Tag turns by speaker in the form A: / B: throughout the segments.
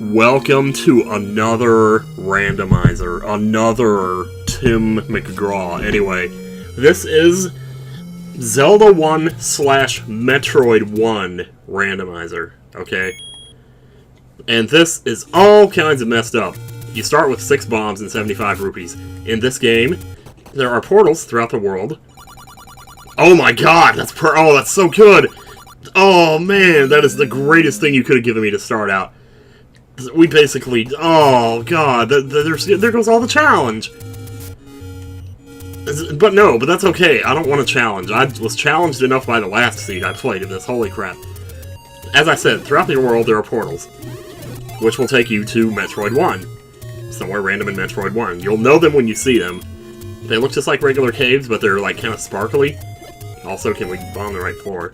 A: Welcome to another randomizer, another Tim McGraw. Anyway, this is Zelda 1 / Metroid 1 randomizer, okay? And this is all kinds of messed up. You start with 6 bombs and 75 rupees. In this game, there are portals throughout the world. Oh my god, that's so good! Oh man, that is the greatest thing you could have given me to start out. We basically... Oh, God. There goes all the challenge. But that's okay. I don't want a challenge. I was challenged enough by the last seed I played of this. Holy crap. As I said, throughout the world there are portals, which will take you to Metroid 1. Somewhere random in Metroid 1. You'll know them when you see them. They look just like regular caves, but they're like kind of sparkly. Also, can we bomb the right floor?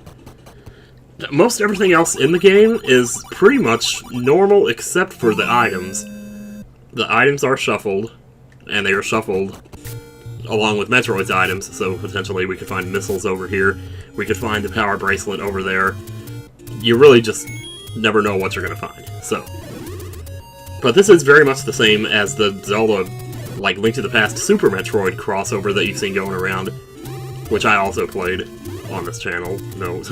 A: Most everything else in the game is pretty much normal except for the items. The items are shuffled, and they are shuffled along with Metroid's items, so potentially we could find missiles over here, we could find the power bracelet over there. You really just never know what you're going to find, so. But this is very much the same as the Zelda, like, Link to the Past Super Metroid crossover that you've seen going around, which I also played on this channel. No,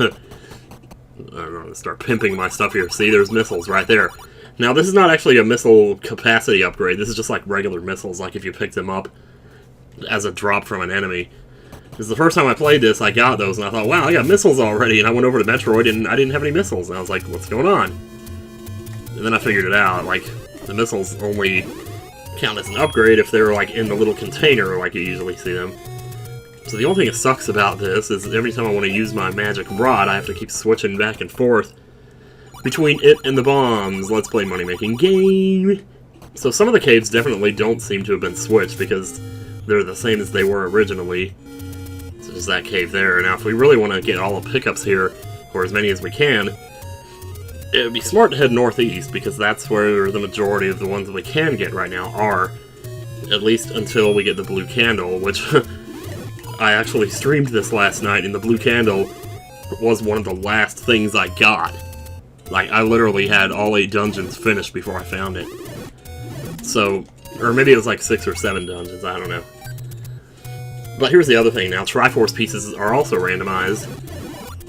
A: I'm going to start pimping my stuff here. See, there's missiles right there. Now, this is not actually a missile capacity upgrade. This is just like regular missiles, like if you pick them up as a drop from an enemy. This is the first time I played this, I got those, and I thought, wow, I got missiles already, and I went over to Metroid, and I didn't have any missiles, and I was like, what's going on? And then I figured it out, like, the missiles only count as an upgrade if they're, like, in the little container, like you usually see them. So the only thing that sucks about this is every time I want to use my magic rod, I have to keep switching back and forth between it and the bombs. Let's play money-making game. So some of the caves definitely don't seem to have been switched because they're the same as they were originally. So there's that cave there. Now if we really want to get all the pickups here, or as many as we can, it would be smart to head northeast because that's where the majority of the ones that we can get right now are. At least until we get the blue candle, which... I actually streamed this last night, and the blue candle was one of the last things I got. Like, I literally had all 8 dungeons finished before I found it. So, or maybe it was like 6 or 7 dungeons, I don't know. But here's the other thing now, Triforce pieces are also randomized.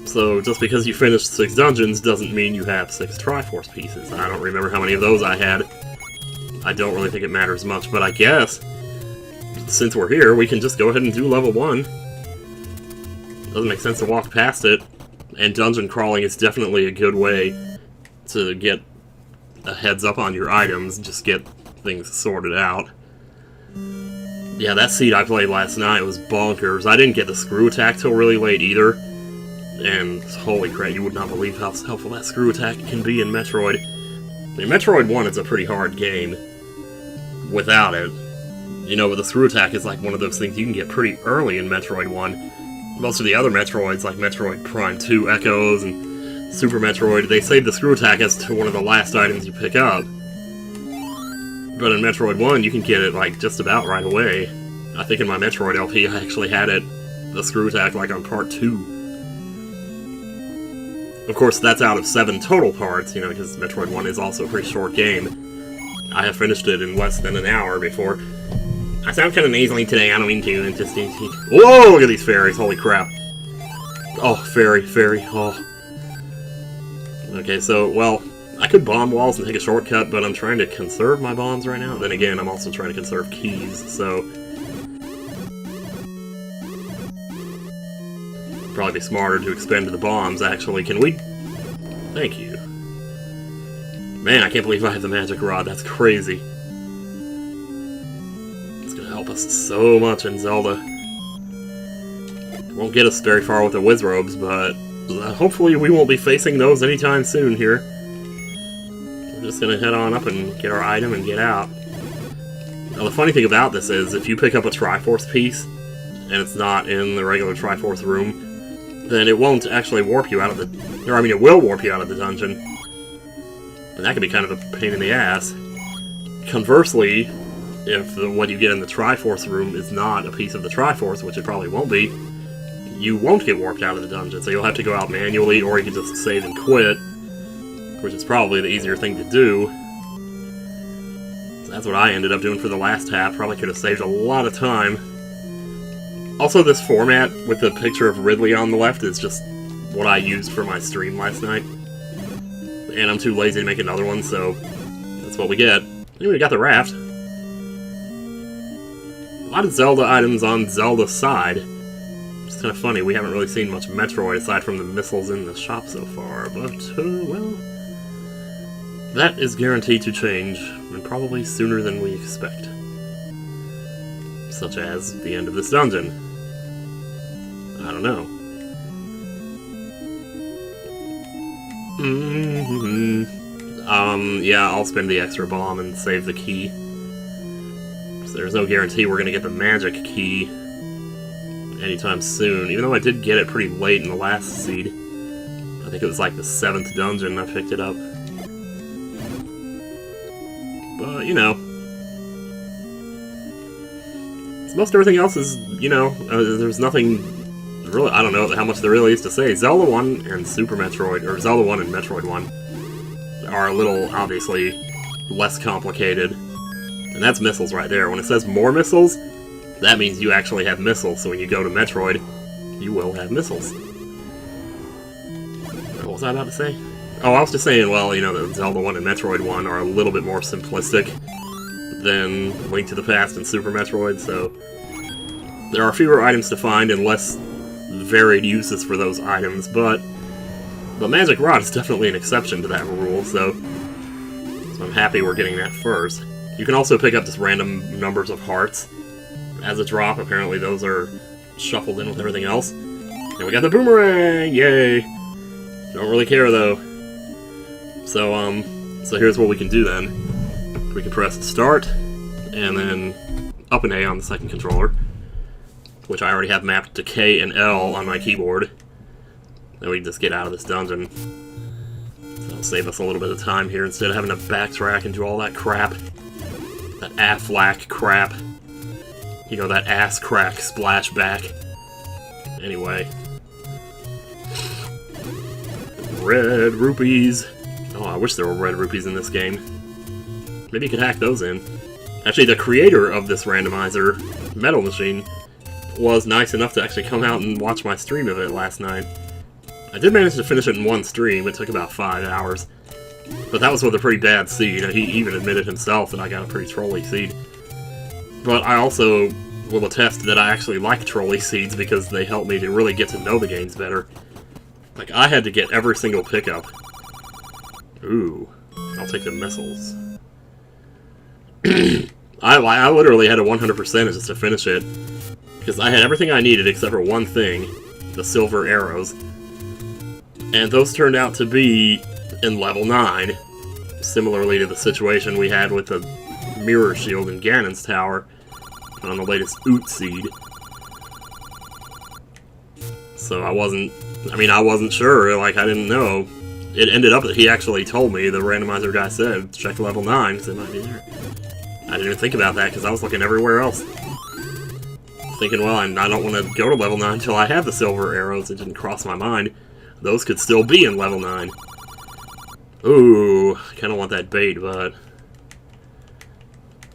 A: So, just because you finished 6 dungeons doesn't mean you have 6 Triforce pieces. I don't remember how many of those I had. I don't really think it matters much, but I guess... since we're here, we can just go ahead and do level 1. Doesn't make sense to walk past it, and dungeon crawling is definitely a good way to get a heads up on your items, just get things sorted out. Yeah, that seed I played last night was bonkers. I didn't get the screw attack till really late either, and holy crap, you would not believe how helpful that screw attack can be in Metroid. In Metroid 1, it's a pretty hard game without it. You know, but the screw attack is like one of those things you can get pretty early in Metroid 1. Most of the other Metroids, like Metroid Prime 2 Echoes and Super Metroid, they save the screw attack as to one of the last items you pick up. But in Metroid 1, you can get it, like, just about right away. I think in my Metroid LP, I actually had it, the screw attack, like, on part 2. Of course, that's out of 7 total parts, you know, because Metroid 1 is also a pretty short game. I have finished it in less than an hour before... I sound kind of nasally today, I don't mean to, Whoa, look at these fairies, holy crap. Oh, fairy, oh. Okay, so, well, I could bomb walls and take a shortcut, but I'm trying to conserve my bombs right now. Then again, I'm also trying to conserve keys, so... probably be smarter to expend the bombs, actually. Can we... Thank you. Man, I can't believe I have the magic rod, that's crazy. Help us so much in Zelda. Won't get us very far with the Wizrobes, but hopefully we won't be facing those anytime soon here. We're just gonna head on up and get our item and get out. Now the funny thing about this is, if you pick up a Triforce piece, and it's not in the regular Triforce room, then it won't actually warp you out of the... or I mean, it will warp you out of the dungeon. And that can be kind of a pain in the ass. Conversely, if what you get in the Triforce room is not a piece of the Triforce, which it probably won't be, you won't get warped out of the dungeon, so you'll have to go out manually, or you can just save and quit, which is probably the easier thing to do. That's what I ended up doing for the last half. Probably could have saved a lot of time. Also, this format with the picture of Ridley on the left is just what I used for my stream last night. And I'm too lazy to make another one, so that's what we get. Anyway, we got the raft. A lot of Zelda items on Zelda's side. It's kind of funny, we haven't really seen much Metroid aside from the missiles in the shop so far, but, well... that is guaranteed to change, and probably sooner than we expect. Such as the end of this dungeon. I don't know. Yeah, I'll spend the extra bomb and save the key. So there's no guarantee we're gonna get the magic key anytime soon, even though I did get it pretty late in the last seed. I think it was like the 7th dungeon I picked it up. But, you know. Most everything else is, you know, there's nothing really, I don't know how much there really is to say. Zelda 1 and Super Metroid, or Zelda 1 and Metroid 1, are a little, obviously, less complicated. And that's missiles right there. When it says more missiles, that means you actually have missiles. So when you go to Metroid, you will have missiles. What was I about to say? Oh, I was just saying, well, you know, the Zelda 1 and Metroid 1 are a little bit more simplistic than Link to the Past and Super Metroid, so there are fewer items to find and less varied uses for those items, but the Magic Rod is definitely an exception to that rule, so I'm happy we're getting that first. You can also pick up just random numbers of hearts as a drop. Apparently those are shuffled in with everything else. And we got the boomerang! Yay! Don't really care, though. So here's what we can do then. We can press start, and then up and A on the second controller, which I already have mapped to K and L on my keyboard. Then we can just get out of this dungeon. So it'll save us a little bit of time here instead of having to backtrack and do all that crap. That Affleck crap. You know, that ass crack splashback. Anyway. Red rupees. Oh, I wish there were red rupees in this game. Maybe you could hack those in. Actually, the creator of this randomizer, Metal Machine, was nice enough to actually come out and watch my stream of it last night. I did manage to finish it in one stream. It took about 5 hours. But that was with a pretty bad seed. He even admitted himself that I got a pretty trolly seed. But I also will attest that I actually like trolly seeds because they help me to really get to know the games better. Like, I had to get every single pickup. Ooh, I'll take the missiles. I literally had a 100% just to finish it. Because I had everything I needed except for one thing, the silver arrows. And those turned out to be in level 9, similarly to the situation we had with the mirror shield in Ganon's Tower on the latest Oot seed. So I wasn't sure, like, I didn't know. It ended up that he actually told me, the randomizer guy said, check level 9, because it might be there. I didn't even think about that, because I was looking everywhere else. Thinking, well, I don't want to go to level 9 until I have the silver arrows. It didn't cross my mind. Those could still be in level 9. Ooh, I kind of want that bait, but...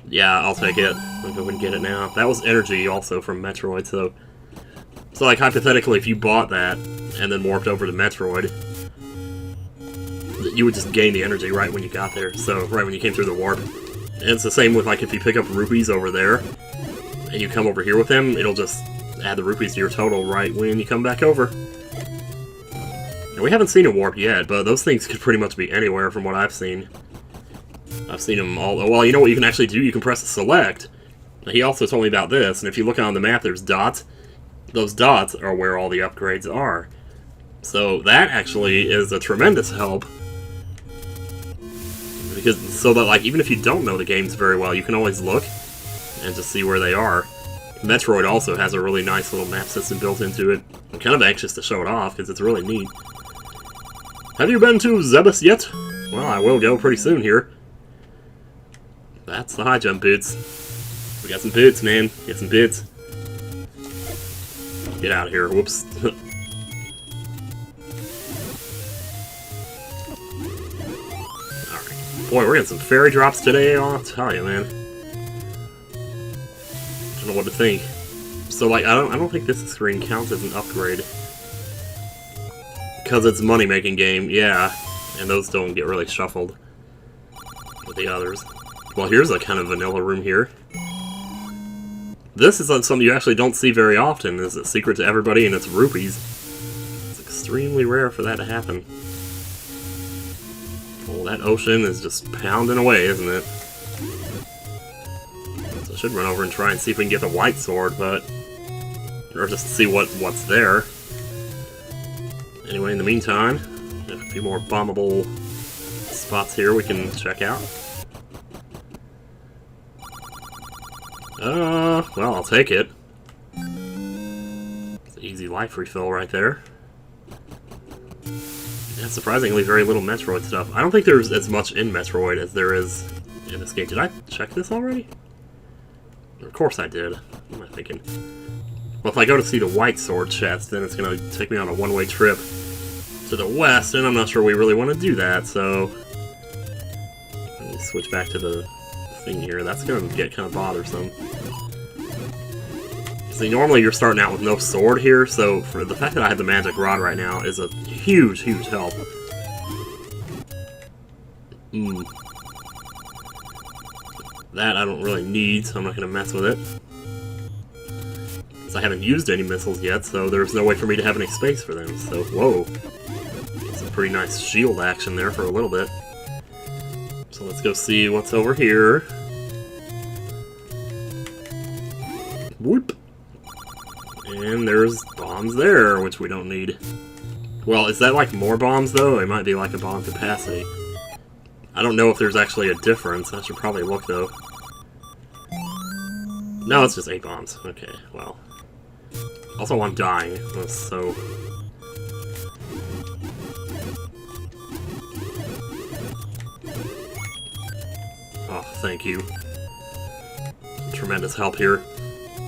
A: yeah, I'll take it. I'll go and get it now. That was energy also from Metroid, so... so, like, hypothetically, if you bought that and then warped over to Metroid, you would just gain the energy right when you got there, so right when you came through the warp. And it's the same with, like, if you pick up rupees over there, and you come over here with them, it'll just add the rupees to your total right when you come back over. And we haven't seen a warp yet, but those things could pretty much be anywhere from what I've seen. I've seen them all. Well, you know what you can actually do? You can press select. He also told me about this, and if you look on the map, there's dots. Those dots are where all the upgrades are. So that actually is a tremendous help. Because, so that, like, even if you don't know the games very well, you can always look and just see where they are. Metroid also has a really nice little map system built into it. I'm kind of anxious to show it off, because it's really neat. Have you been to Zebus yet? Well, I will go pretty soon here. That's the high jump boots. We got some boots, man. Get some boots. Get out of here. Whoops. Alright. Boy, we're getting some fairy drops today, I'll tell you, man. Don't know what to think. So, like, I don't think this screen counts as an upgrade. Because it's a money-making game, yeah. And those don't get really shuffled with the others. Well, here's a kind of vanilla room here. This is something you actually don't see very often. It's a secret to everybody, and it's rupees. It's extremely rare for that to happen. Well, that ocean is just pounding away, isn't it? So I should run over and try and see if we can get the white sword, but... or just see what's there. Anyway, in the meantime, a few more bombable spots here we can check out. Well, I'll take it. It's an easy life refill right there. Yeah, surprisingly very little Metroid stuff. I don't think there's as much in Metroid as there is in this game. Did I check this already? Of course I did. What am I thinking? Well, if I go to see the white sword chest, then it's going to take me on a one-way trip to the west, and I'm not sure we really want to do that, so... Let me switch back to the thing here. That's going to get kind of bothersome. See, normally you're starting out with no sword here, so for the fact that I have the magic rod right now is a huge, huge help. That I don't really need, so I'm not going to mess with it. I haven't used any missiles yet, so there's no way for me to have any space for them, so whoa. Some pretty nice shield action there for a little bit. So let's go see what's over here. Whoop! And there's bombs there, which we don't need. Well, is that like more bombs, though? It might be like a bomb capacity. I don't know if there's actually a difference. I should probably look, though. No, it's just 8 bombs. Okay, well. Also, I'm dying, so... Oh, thank you. Tremendous help here.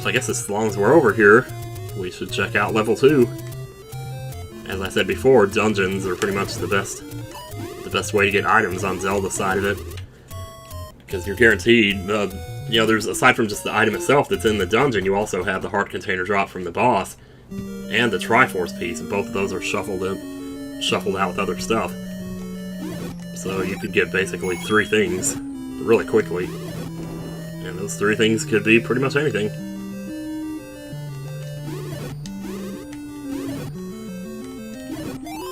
A: So I guess as long as we're over here, we should check out level 2. As I said before, dungeons are pretty much the best way to get items on Zelda side of it. Because you're guaranteed, you know, there's, aside from just the item itself that's in the dungeon, you also have the heart container drop from the boss, and the Triforce piece, and both of those are shuffled out with other stuff. So you could get basically 3 things really quickly. And those 3 things could be pretty much anything.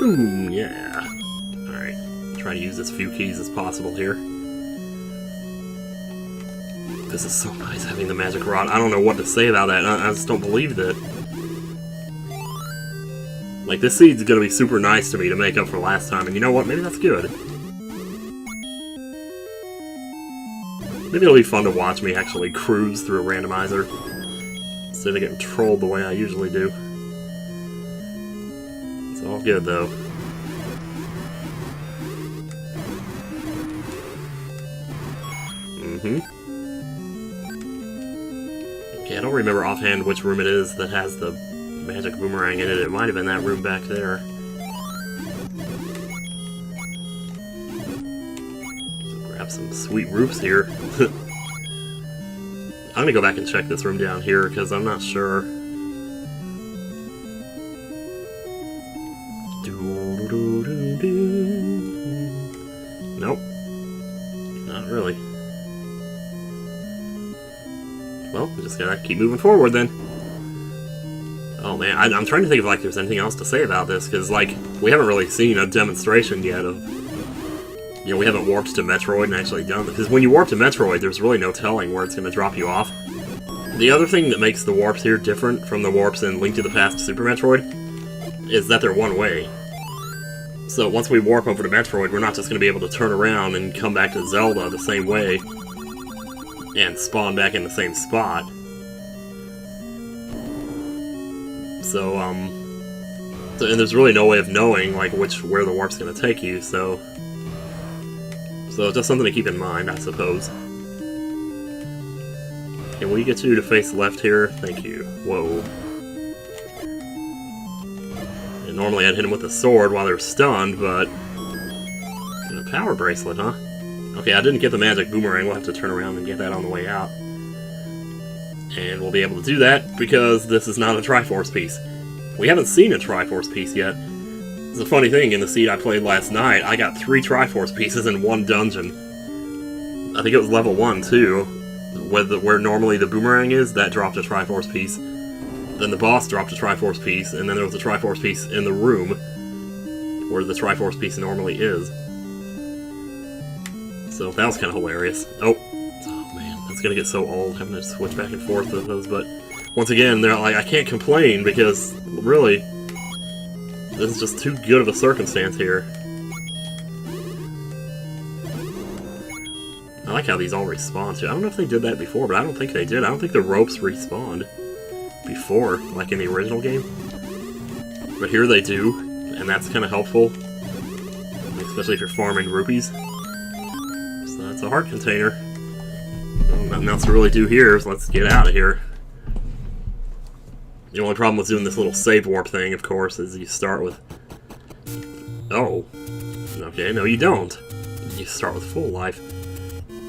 A: Boom, yeah. Alright, try to use as few keys as possible here. This is so nice having the magic rod. I don't know what to say about that. I just don't believe that. Like, this seed's gonna be super nice to me to make up for last time, and you know what? Maybe that's good. Maybe it'll be fun to watch me actually cruise through a randomizer instead of getting trolled the way I usually do. It's all good, though. Okay, I don't remember offhand which room it is that has the magic boomerang in it. It might have been that room back there. So grab some sweet roofs here. I'm gonna go back and check this room down here because I'm not sure. Nope. Not really. Well, we just gotta keep moving forward then. Oh man, I'm trying to think if like there's anything else to say about this, because like, we haven't really seen a demonstration yet of... You know, we haven't warped to Metroid and actually done... Because when you warp to Metroid, there's really no telling where it's gonna drop you off. The other thing that makes the warps here different from the warps in Link to the Past Super Metroid is that they're one way. So once we warp over to Metroid, we're not just gonna be able to turn around and come back to Zelda the same way and spawn back in the same spot. So, and there's really no way of knowing, like, where the warp's gonna take you, so just something to keep in mind, I suppose. Can we get you to face left here? Thank you. Whoa. And normally I'd hit him with a sword while they're stunned, but... a power bracelet, huh? Okay, I didn't get the magic boomerang. We'll have to turn around and get that on the way out. And we'll be able to do that because this is not a Triforce piece. We haven't seen a Triforce piece yet. It's a funny thing, in the seed I played last night, I got 3 Triforce pieces in one dungeon. I think it was level 1, too. Where normally the boomerang is, that dropped a Triforce piece. Then the boss dropped a Triforce piece, and then there was a Triforce piece in the room, where the Triforce piece normally is. So that was kind of hilarious. Oh man, that's gonna get so old having to switch back and forth with those, but once again, they're like, I can't complain because, really, this is just too good of a circumstance here. I like how these all respawn too. I don't know if they did that before, but I don't think they did. I don't think the ropes respawned before, like in the original game. But here they do, and that's kind of helpful, especially if you're farming rupees. So that's a heart container. Well, nothing else to really do here, so let's get out of here. The only problem with doing this little save warp thing, of course, is you start with... Oh. Okay, no you don't. You start with full life.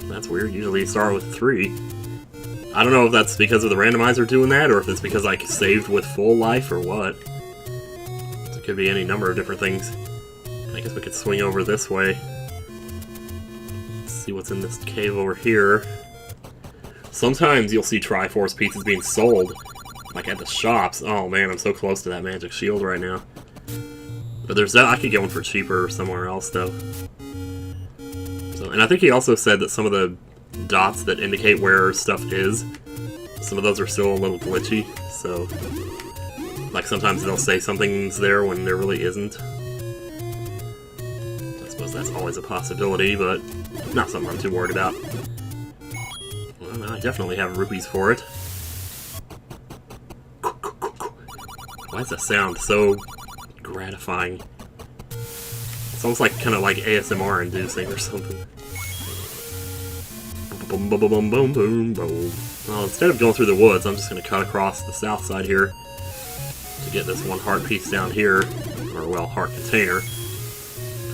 A: That's weird. Usually you start with 3. I don't know if that's because of the randomizer doing that, or if it's because I saved with full life, or what. It could be any number of different things. I guess we could swing over this way. Let's see what's in this cave over here. Sometimes you'll see Triforce pieces being sold, like at the shops. Oh man, I'm so close to that magic shield right now. But there's that. I could get one for cheaper somewhere else, though. So, and I think he also said that some of the dots that indicate where stuff is, some of those are still a little glitchy, so like sometimes they'll say something's there when there really isn't. I suppose that's always a possibility, but not something I'm too worried about. Well, I definitely have rupees for it. Why does that sound so gratifying? It's almost like kind of like ASMR inducing or something. Boom, boom, boom, boom, boom, boom, boom. Well, instead of going through the woods, I'm just going to cut across the south side here to get this one heart piece down here, or well, heart container.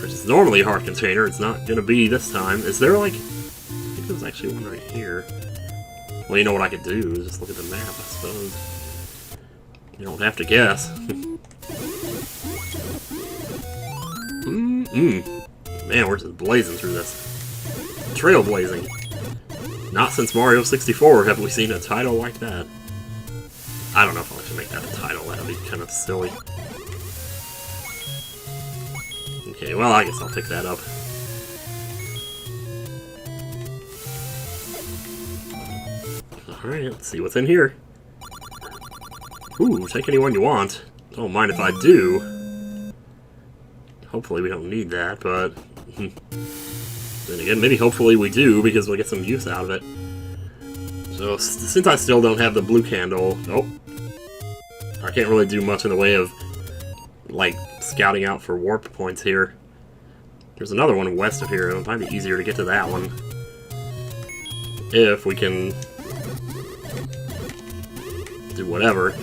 A: Which is normally a heart container. It's not going to be this time. Is there like? I think there's actually one right here. Well, you know what I could do? Just look at the map, I suppose. You don't have to guess. Man, we're just blazing through this. Trailblazing. Not since Mario 64 have we seen a title like that. I don't know if I'll actually make that a title. That'll be kind of silly. Okay, well, I guess I'll pick that up. Alright, let's see what's in here. Ooh, take anyone you want. Don't mind if I do. Hopefully we don't need that, but... then again, maybe hopefully we do, because we'll get some use out of it. So, since I still don't have the blue candle... Oh. I can't really do much in the way of, like, scouting out for warp points here. There's another one west of here, it might be easier to get to that one. If we can... do whatever.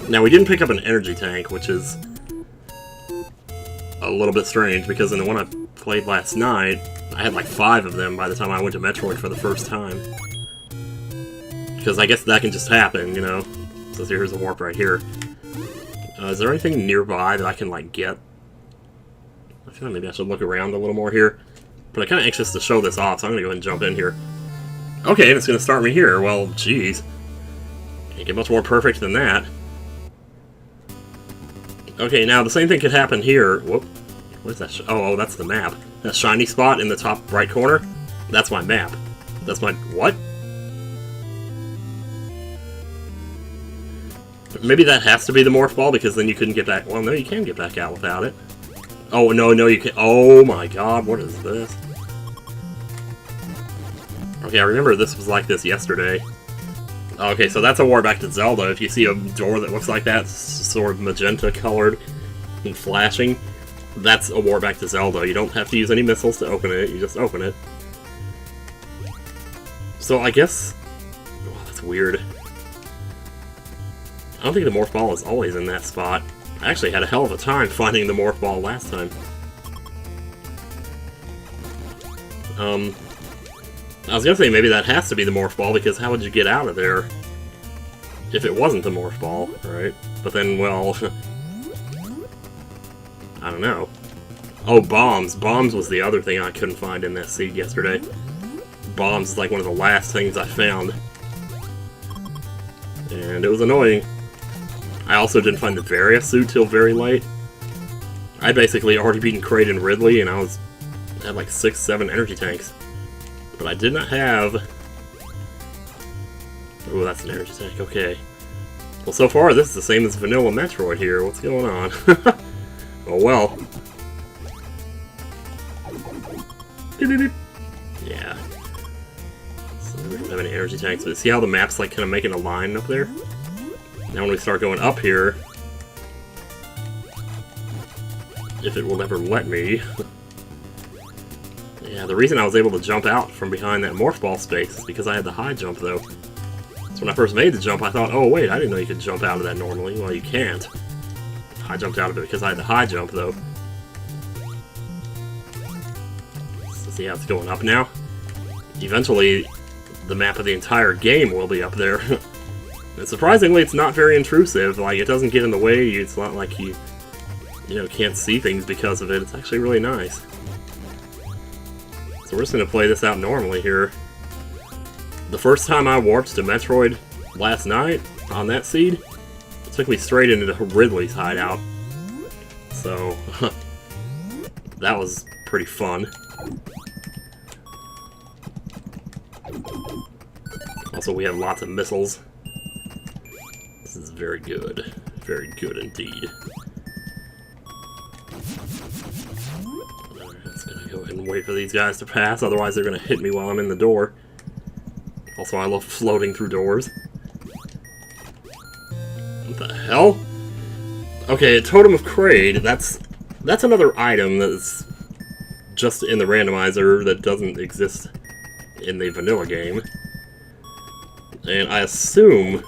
A: Now, we didn't pick up an energy tank, which is a little bit strange, because in the one I played last night, I had like 5 of them by the time I went to Metroid for the first time. Because I guess that can just happen, you know? So here's a warp right here. Is there anything nearby that I can, like, get? I feel like maybe I should look around a little more here. But I'm kind of anxious to show this off, so I'm going to go ahead and jump in here. Okay, and it's going to start me here. Well, jeez. Can't get much more perfect than that. Okay, now the same thing could happen here. Whoop. What is that? Oh, that's the map. That shiny spot in the top right corner? That's my map. That's my... What? Maybe that has to be the morph ball, because then you couldn't get back... Well, no, you can get back out without it. Oh, no, you can't... Oh my god, what is this? Okay, I remember this was like this yesterday. Okay, so that's a war back to Zelda. If you see a door that looks like that, sort of magenta colored and flashing, that's a war back to Zelda. You don't have to use any missiles to open it, you just open it. So I guess... Oh, that's weird. I don't think the morph ball is always in that spot. I actually had a hell of a time finding the morph ball last time. I was gonna say maybe that has to be the morph ball, because how would you get out of there if it wasn't the morph ball, right? But then, well, I don't know. Oh, bombs. Bombs was the other thing I couldn't find in that seed yesterday. Bombs is like one of the last things I found. And it was annoying. I also didn't find the Varia suit till very late. I basically already beaten Kraid and Ridley, and I had like 6-7 energy tanks. But I did not have... Oh, that's an energy tank, okay. Well, so far this is the same as vanilla Metroid here. What's going on? Oh well. Beep, beep, beep. Yeah. So we don't have any energy tanks, but see how the map's like kind of making a line up there? Now when we start going up here, if it will ever let me. Yeah, the reason I was able to jump out from behind that morph ball space is because I had the high jump, though. So when I first made the jump, I thought, oh wait, I didn't know you could jump out of that normally. Well, you can't. I jumped out of it because I had the high jump, though. So see how it's going up now? Eventually, the map of the entire game will be up there. And surprisingly, it's not very intrusive. Like, it doesn't get in the way. It's not like you can't see things because of it. It's actually really nice. So we're just going to play this out normally here. The first time I warped to Metroid last night on that seed, it took me straight into Ridley's hideout. So, that was pretty fun. Also, we have lots of missiles. This is very good. Very good indeed. Just gonna go ahead and wait for these guys to pass, otherwise they're gonna hit me while I'm in the door. Also, I love floating through doors. What the hell? Okay, a Totem of Kraid, that's another item that's just in the randomizer that doesn't exist in the vanilla game. And I assume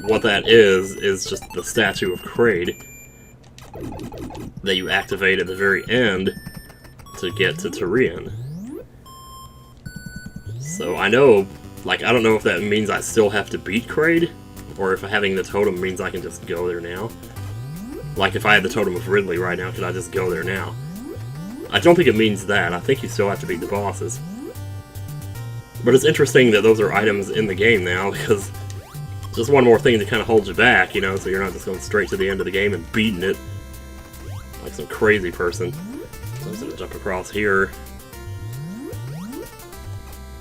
A: what that is just the statue of Kraid that you activate at the very end to get to Tyrian. So I know, like, I don't know if that means I still have to beat Kraid, or if having the totem means I can just go there now. Like, if I had the Totem of Ridley right now, could I just go there now? I don't think it means that. I think you still have to beat the bosses. But it's interesting that those are items in the game now, because just one more thing to kind of hold you back, you know, so you're not just going straight to the end of the game and beating it like some crazy person. So I'm just going to jump across here.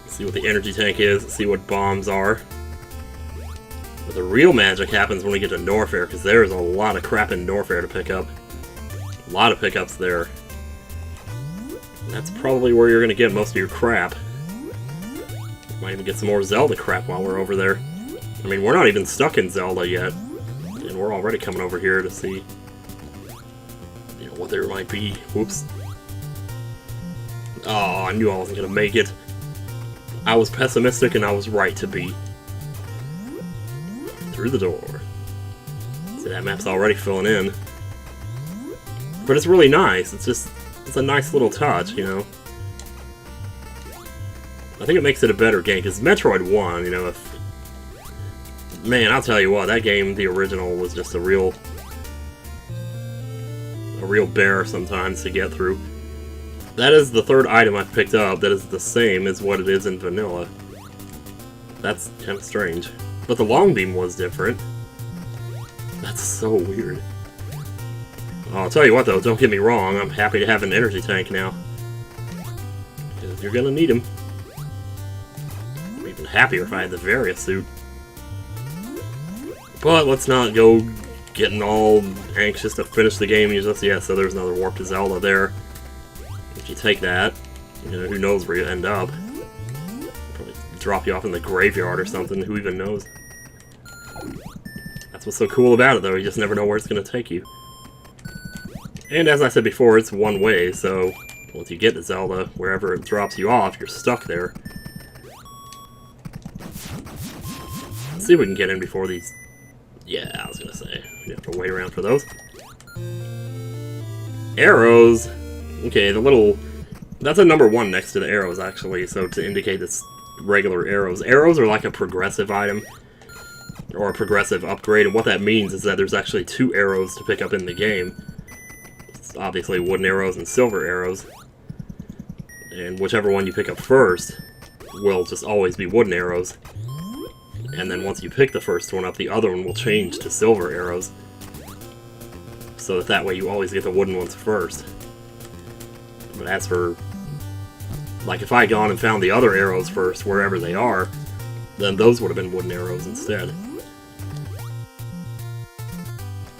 A: See what the energy tank is, see what bombs are. But the real magic happens when we get to Norfair, because there's a lot of crap in Norfair to pick up. A lot of pickups there. That's probably where you're going to get most of your crap. Might even get some more Zelda crap while we're over there. I mean, we're not even stuck in Zelda yet, and we're already coming over here to see, you know, what there might be. Whoops. Oh, I knew I wasn't going to make it. I was pessimistic, and I was right to be. Through the door. See, that map's already filling in. But it's really nice. It's a nice little touch, you know. I think it makes it a better game, because Metroid 1, you know, man, I'll tell you what, that game, the original, was just a real bear sometimes to get through. That is the third item I've picked up that is the same as what it is in vanilla. That's kind of strange. But the long beam was different. That's so weird. Oh, I'll tell you what though, don't get me wrong, I'm happy to have an energy tank now. Because you're gonna need him. I'm even happier if I had the Varia suit. But let's not go getting all anxious to finish the game. You just, yeah, so there's another warp to Zelda there. If you take that, you know, who knows where you end up. Probably drop you off in the graveyard or something, who even knows. That's what's so cool about it though, you just never know where it's going to take you. And as I said before, it's one way, so once you get to Zelda, wherever it drops you off, you're stuck there. Let's see if we can get in before these... Yeah, I was gonna say, we have to wait around for those. Arrows. Okay, the little... That's a number 1 next to the arrows, actually, so to indicate it's regular arrows. Arrows are like a progressive item, or a progressive upgrade, and what that means is that there's actually 2 arrows to pick up in the game. It's obviously wooden arrows and silver arrows. And whichever one you pick up first will just always be wooden arrows. And then once you pick the first one up, the other one will change to silver arrows. So that way you always get the wooden ones first. But as for... Like, if I had gone and found the other arrows first, wherever they are, then those would have been wooden arrows instead.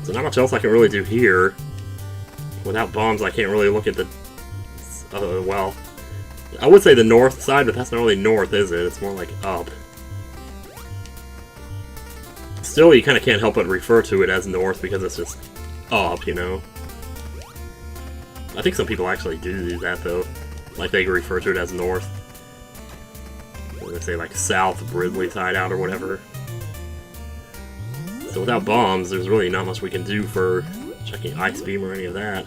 A: So not much else I can really do here. Without bombs, I can't really look at the... well... I would say the north side, but that's not really north, is it? It's more like up. Still, you kind of can't help but refer to it as north because it's just up, you know? I think some people actually do that, though. Like, they refer to it as north. Or they say, like, south Bridley side out or whatever. So without bombs, there's really not much we can do for checking Ice Beam or any of that.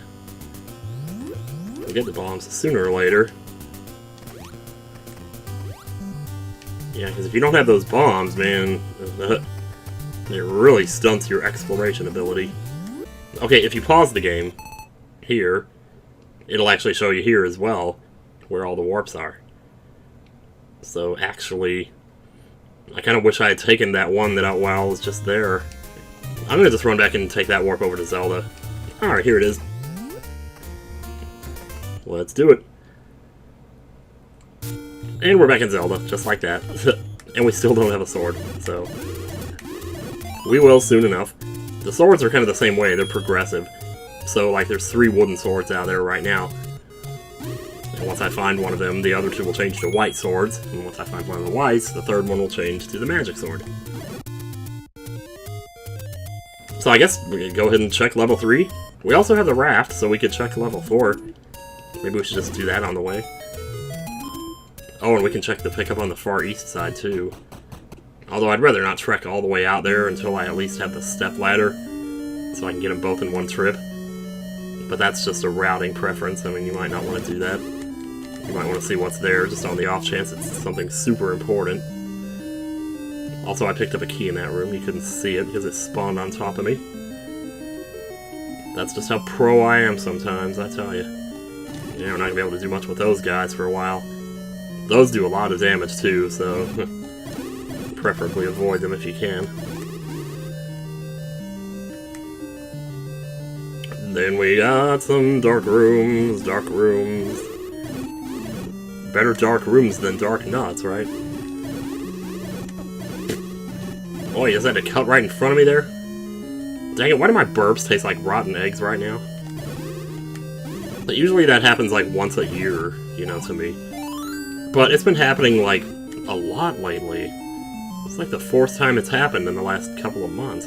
A: We'll get the bombs sooner or later. Yeah, because if you don't have those bombs, man, it really stunts your exploration ability. Okay, if you pause the game here, it'll actually show you here as well where all the warps are. So actually, I kind of wish I had taken that one that while it was just there. I'm going to just run back and take that warp over to Zelda. Alright, here it is. Let's do it. And we're back in Zelda, just like that. And we still don't have a sword, so... We will soon enough. The swords are kind of the same way, they're progressive. So, like, there's 3 wooden swords out there right now. And once I find one of them, the other 2 will change to white swords. And once I find one of the whites, the 3rd one will change to the magic sword. So I guess we can go ahead and check level 3. We also have the raft, so we could check level 4. Maybe we should just do that on the way. Oh, and we can check the pickup on the far east side, too. Although I'd rather not trek all the way out there until I at least have the step ladder, so I can get them both in one trip. But that's just a routing preference. I mean, you might not want to do that. You might want to see what's there, just on the off chance it's something super important. Also, I picked up a key in that room. You couldn't see it because it spawned on top of me. That's just how pro I am sometimes, I tell you. Yeah, we're not going to be able to do much with those guys for a while. Those do a lot of damage too, so preferably avoid them if you can. Then we got some dark rooms, Better dark rooms than dark nuts, right? Oh, you just had to cut right in front of me there? Dang it, why do my burps taste like rotten eggs right now? But usually that happens like once a year, you know, to me. But it's been happening, like, a lot lately. It's like the 4th time it's happened in the last couple of months.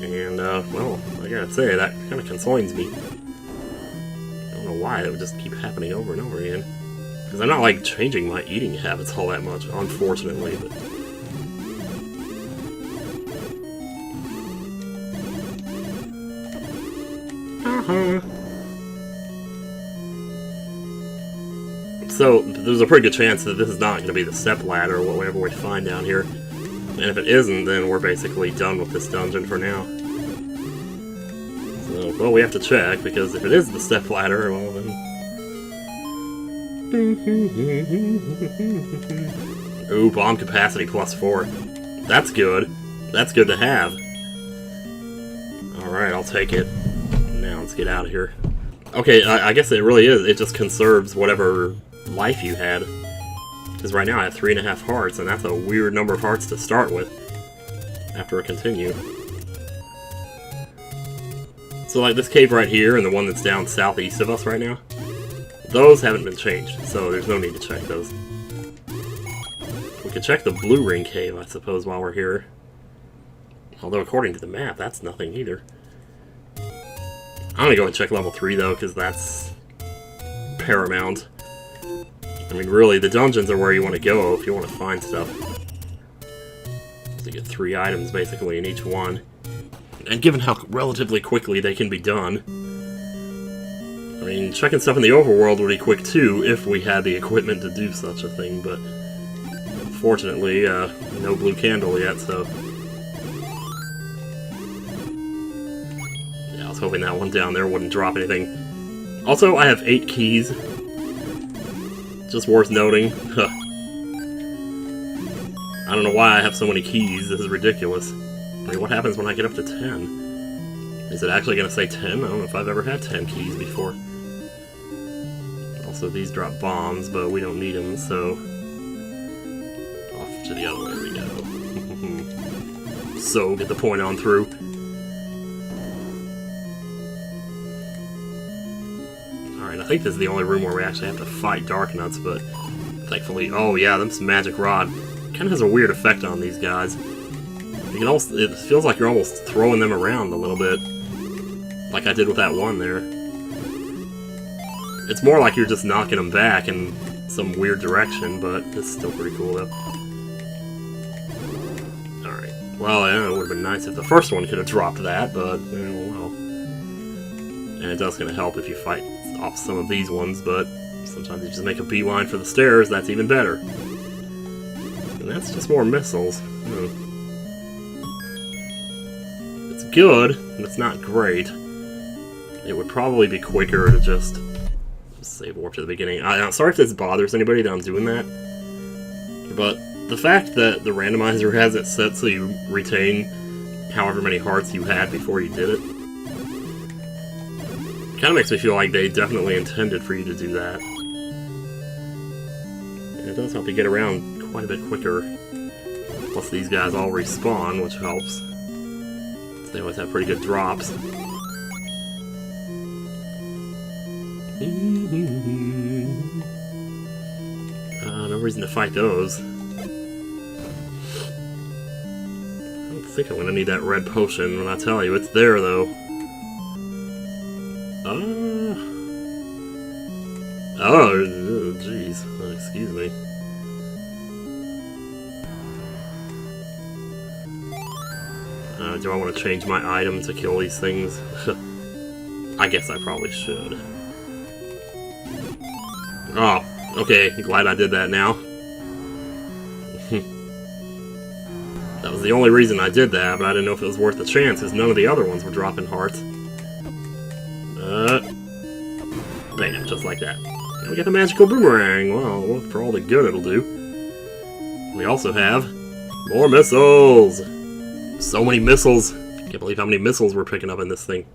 A: And, well, I gotta say, that kind of concerns me. I don't know why it would just keep happening over and over again. Because I'm not, like, changing my eating habits all that much, unfortunately, but... So, there's a pretty good chance that this is not going to be the step ladder or whatever we find down here. And if it isn't, then we're basically done with this dungeon for now. So, well, we have to check, because if it is the step ladder, well then... Ooh, bomb capacity +4. That's good. That's good to have. Alright, I'll take it. Now, let's get out of here. Okay, I guess it really is. It just conserves whatever life you had. Because right now I have 3.5 hearts, and that's a weird number of hearts to start with. After a continue. So like this cave right here, and the one that's down southeast of us right now, those haven't been changed, so there's no need to check those. We could check the blue ring cave, I suppose, while we're here. Although according to the map, that's nothing either. I'm gonna go and check level 3 though, because that's paramount. I mean, really, the dungeons are where you want to go if you want to find stuff. So you get 3 items basically in each one. And given how relatively quickly they can be done, I mean, checking stuff in the overworld would be quick too if we had the equipment to do such a thing, but unfortunately, no blue candle yet, so... Yeah, I was hoping that one down there wouldn't drop anything. Also, I have 8 keys. Just worth noting. I don't know why I have so many keys, this is ridiculous. I mean, what happens when I get up to 10? Is it actually going to say 10? I don't know if I've ever had 10 keys before. Also, these drop bombs, but we don't need them, so... Off to the other way we go. So, get the point on through. Alright, I think this is the only room where we actually have to fight Dark Nuts, but... Thankfully... Oh yeah, that's Magic Rod. Kind of has a weird effect on these guys. You can also, it feels like you're almost throwing them around a little bit. Like I did with that one there. It's more like you're just knocking them back in some weird direction, but it's still pretty cool though. Alright. Well, yeah, it would have been nice if the first one could have dropped that, but, well. And it does kind of help if you fight off some of these ones, but sometimes you just make a beeline for the stairs, that's even better. And that's just more missiles. It's good, but it's not great. It would probably be quicker to just save warp to the beginning. I'm sorry if this bothers anybody that I'm doing that, but the fact that the randomizer has it set so you retain however many hearts you had before you did it kind of makes me feel like they definitely intended for you to do that. And it does help you get around quite a bit quicker. Plus these guys all respawn, which helps. So they always have pretty good drops. No reason to fight those. I don't think I'm gonna need that red potion when I tell you it's there, though. Oh, jeez. Excuse me. Do I want to change my item to kill these things? I guess I probably should. Oh, okay. Glad I did that now. That was the only reason I did that, but I didn't know if it was worth the chance, because none of the other ones were dropping hearts. Bam, just like that. Now we got the magical boomerang. Well, for all the good it'll do. We also have more missiles! So many missiles! Can't believe how many missiles we're picking up in this thing.